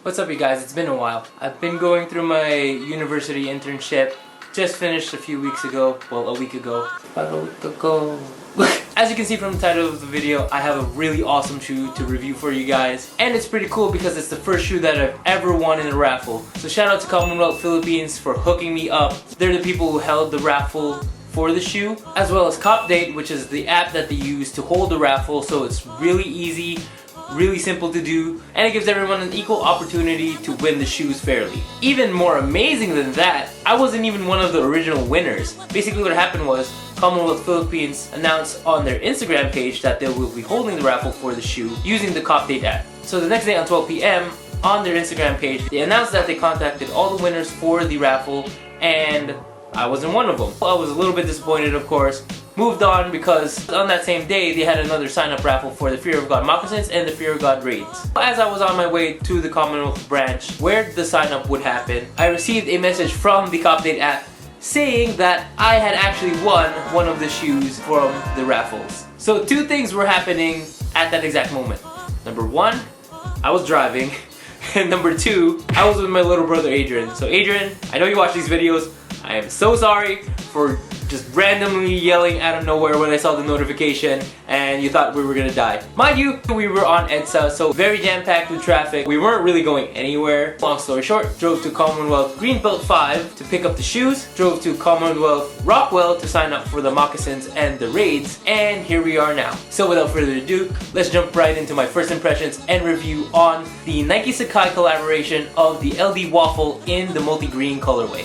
What's up you guys, it's been a while. I've been going through my university internship. Just finished a few weeks ago, well a week ago. About a week ago. As you can see from the title of the video, I have a really awesome shoe to review for you guys. And it's pretty cool because it's the first shoe that I've ever won in a raffle. So shout out to Commonwealth Philippines for hooking me up. They're the people who held the raffle for the shoe, as well as Copdate, which is the app that they use to hold the raffle. So it's really easy, really simple to do, and it gives everyone an equal opportunity to win the shoes fairly. Even more amazing than that, I wasn't even one of the original winners. Basically what happened was, Commonwealth Philippines announced on their Instagram page that they will be holding the raffle for the shoe using the Copdate app. So the next day on 12 p.m. on their Instagram page, they announced that they contacted all the winners for the raffle, and I wasn't one of them. I was a little bit disappointed, of course. Moved on because on that same day they had another sign-up raffle for the Fear of God moccasins and the Fear of God raids. As I was on my way to the Commonwealth branch where the sign-up would happen, I received a message from the Copdate app saying that I had actually won one of the shoes from the raffles. So two things were happening at that exact moment. Number one, I was driving, and number two, I was with my little brother Adrian. So Adrian, I know you watch these videos. I am so sorry for just randomly yelling out of nowhere when I saw the notification and you thought we were gonna die. Mind you, we were on EDSA, so very jam-packed with traffic. We weren't really going anywhere. Long story short, drove to Commonwealth Greenbelt 5 to pick up the shoes, drove to Commonwealth Rockwell to sign up for the moccasins and the raids, and here we are now. So without further ado, let's jump right into my first impressions and review on the Nike Sacai collaboration of the LDV Waffle in the Multi Green Colorway.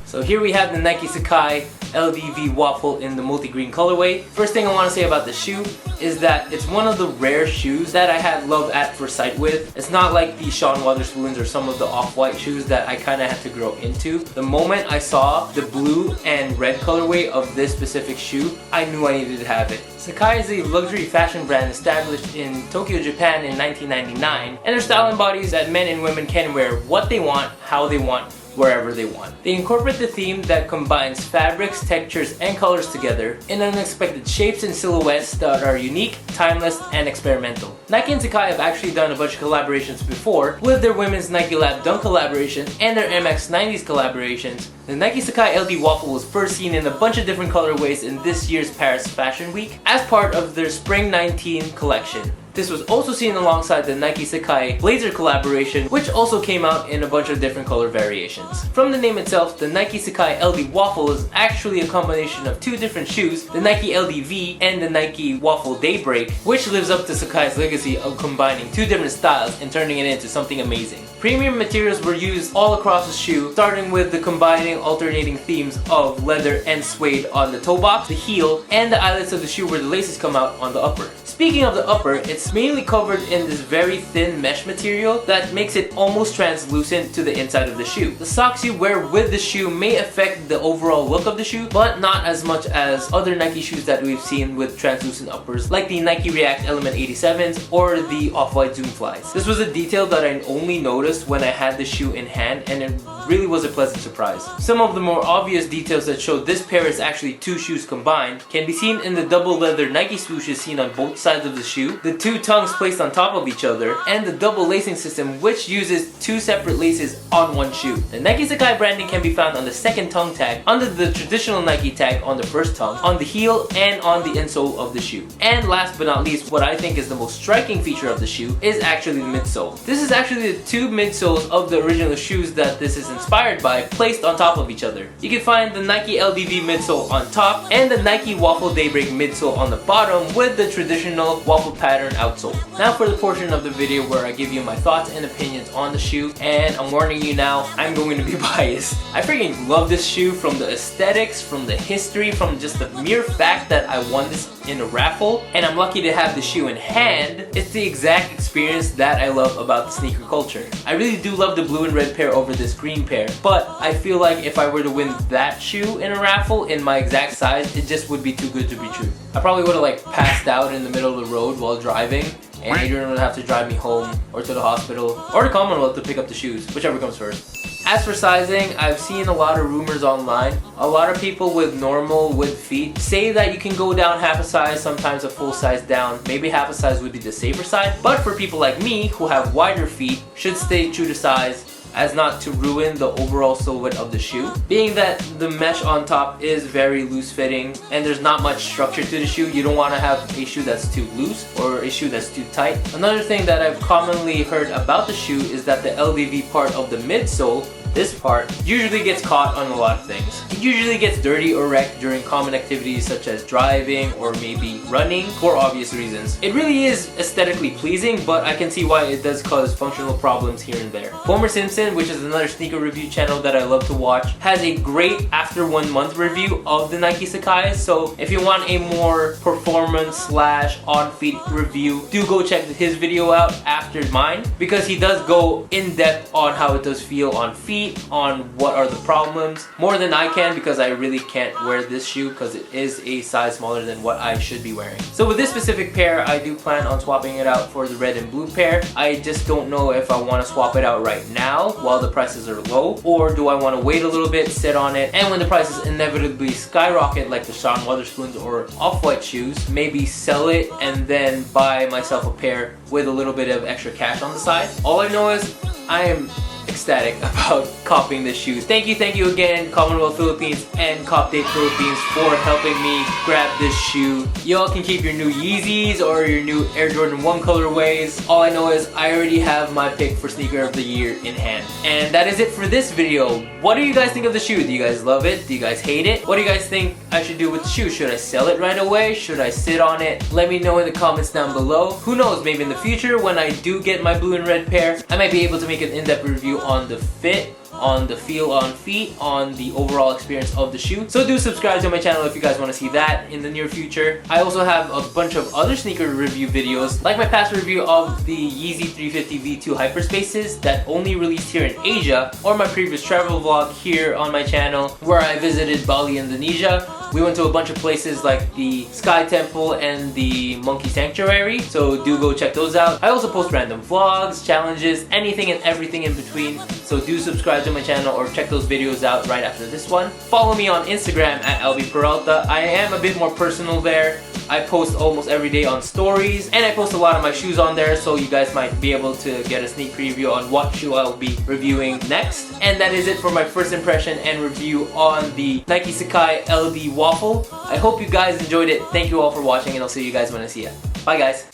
So here we have the Nike Sacai LDV Waffle in the Multi Green Colorway. First thing I want to say about the shoe is that it's one of the rare shoes that I had love at first sight with. It's not like the Sean Wotherspoons or some of the off-white shoes that I kind of had to grow into. The moment I saw the blue and red colorway of this specific shoe, I knew I needed to have it. Sacai is a luxury fashion brand established in Tokyo, Japan in 1999, and their style embodies that men and women can wear what they want, how they want, wherever they want. They incorporate the theme that combines fabrics, textures, and colors together in unexpected shapes and silhouettes that are unique, timeless, and experimental. Nike and Sacai have actually done a bunch of collaborations before with their women's Nike Lab Dunk collaboration and their MX90s collaborations. The Nike Sacai LDV Waffle was first seen in a bunch of different colorways in this year's Paris Fashion Week as part of their Spring 19 collection. This was also seen alongside the Nike Sacai Blazer collaboration, which also came out in a bunch of different color variations. From the name itself, the Nike Sacai LDV Waffle is actually a combination of two different shoes, the Nike LDV and the Nike Waffle Daybreak, which lives up to Sacai's legacy of combining two different styles and turning it into something amazing. Premium materials were used all across the shoe, starting with the combining alternating themes of leather and suede on the toe box, the heel, and the eyelets of the shoe where the laces come out on the upper. Speaking of the upper, it's mainly covered in this very thin mesh material that makes it almost translucent to the inside of the shoe. The socks you wear with the shoe may affect the overall look of the shoe, but not as much as other Nike shoes that we've seen with translucent uppers, like the Nike React Element 87s or the Off-White Zoom Flies. This was a detail that I only noticed when I had the shoe in hand, and it really was a pleasant surprise. Some of the more obvious details that show this pair is actually two shoes combined can be seen in the double leather Nike swooshes seen on both sides of the shoe, the two tongues placed on top of each other, and the double lacing system, which uses two separate laces on one shoe. The Nike Sacai branding can be found on the second tongue tag, under the traditional Nike tag on the first tongue, on the heel, and on the insole of the shoe. And last but not least, what I think is the most striking feature of the shoe is actually the midsole. This is actually the two midsoles of the original shoes that this is inspired by, placed on top of each other. You can find the Nike LDV midsole on top and the Nike Waffle Daybreak midsole on the bottom with the traditional waffle pattern outsole. Now for the portion of the video where I give you my thoughts and opinions on the shoe, and I'm warning you now, I'm going to be biased. I freaking love this shoe, from the aesthetics, from the history, from just the mere fact that I won this in a raffle, and I'm lucky to have the shoe in hand. It's the exact experience that I love about the sneaker culture. I really do love the blue and red pair over this green pair, but I feel like if I were to win that shoe in a raffle in my exact size, it just would be too good to be true. I probably would have like passed out in the middle of the road while driving, and Adrian would have to drive me home or to the hospital or to Commonwealth to pick up the shoes, whichever comes first. As for sizing, I've seen a lot of rumors online. A lot of people with normal width feet say that you can go down half a size, sometimes a full size down. Maybe half a size would be the safer side. But for people like me who have wider feet, should stay true to size as not to ruin the overall silhouette of the shoe. Being that the mesh on top is very loose fitting and there's not much structure to the shoe, you don't want to have a shoe that's too loose or a shoe that's too tight. Another thing that I've commonly heard about the shoe is that the LDV part of the midsole, this part, usually gets caught on a lot of things. It usually gets dirty or wrecked during common activities such as driving or maybe running for obvious reasons. It really is aesthetically pleasing, but I can see why it does cause functional problems here and there. Homer Simpson, which is another sneaker review channel that I love to watch, has a great after 1 month review of the Nike Sacai. So if you want a more performance slash on feet review, do go check his video out after mine, because he does go in depth on how it does feel on feet, on what are the problems, more than I can, because I really can't wear this shoe because it is a size smaller than what I should be wearing. So with this specific pair, I do plan on swapping it out for the red and blue pair. I just don't know if I want to swap it out right now while the prices are low, or do I want to wait a little bit, sit on it, and when the prices inevitably skyrocket like the Sean Wotherspoons or Off-White shoes, maybe sell it and then buy myself a pair with a little bit of extra cash on the side. All I know is I am ecstatic about copying this shoe. Thank you again, Commonwealth Philippines and Copdate Philippines, for helping me grab this shoe. Y'all can keep your new Yeezys or your new Air Jordan 1 colorways. All I know is I already have my pick for sneaker of the year in hand. And that is it for this video. What do you guys think of the shoe? Do you guys love it? Do you guys hate it? What do you guys think I should do with the shoe? Should I sell it right away? Should I sit on it? Let me know in the comments down below. Who knows, maybe in the future when I do get my blue and red pair, I might be able to make an in-depth review on the fit, on the feel on feet, on the overall experience of the shoe. So do subscribe to my channel if you guys want to see that in the near future. I also have a bunch of other sneaker review videos, like my past review of the Yeezy 350 V2 Hyperspaces that only released here in Asia, or my previous travel vlog here on my channel where I visited Bali, Indonesia. We went to a bunch of places like the Sky Temple and the Monkey Sanctuary, so do go check those out. I also post random vlogs, challenges, anything and everything in between, so do subscribe to my channel or check those videos out right after this one. Follow me on Instagram at LBPeralta. I am a bit more personal there. I post almost every day on stories, and I post a lot of my shoes on there, so you guys might be able to get a sneak preview on what shoe I'll be reviewing next. And that is it for my first impression and review on the Nike Sacai LDWaffle. I hope you guys enjoyed it. Thank you all for watching, and I'll see you guys when I see ya. Bye guys.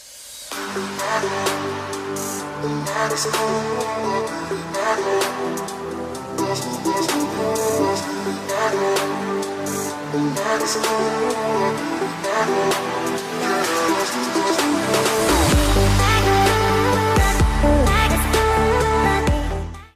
That's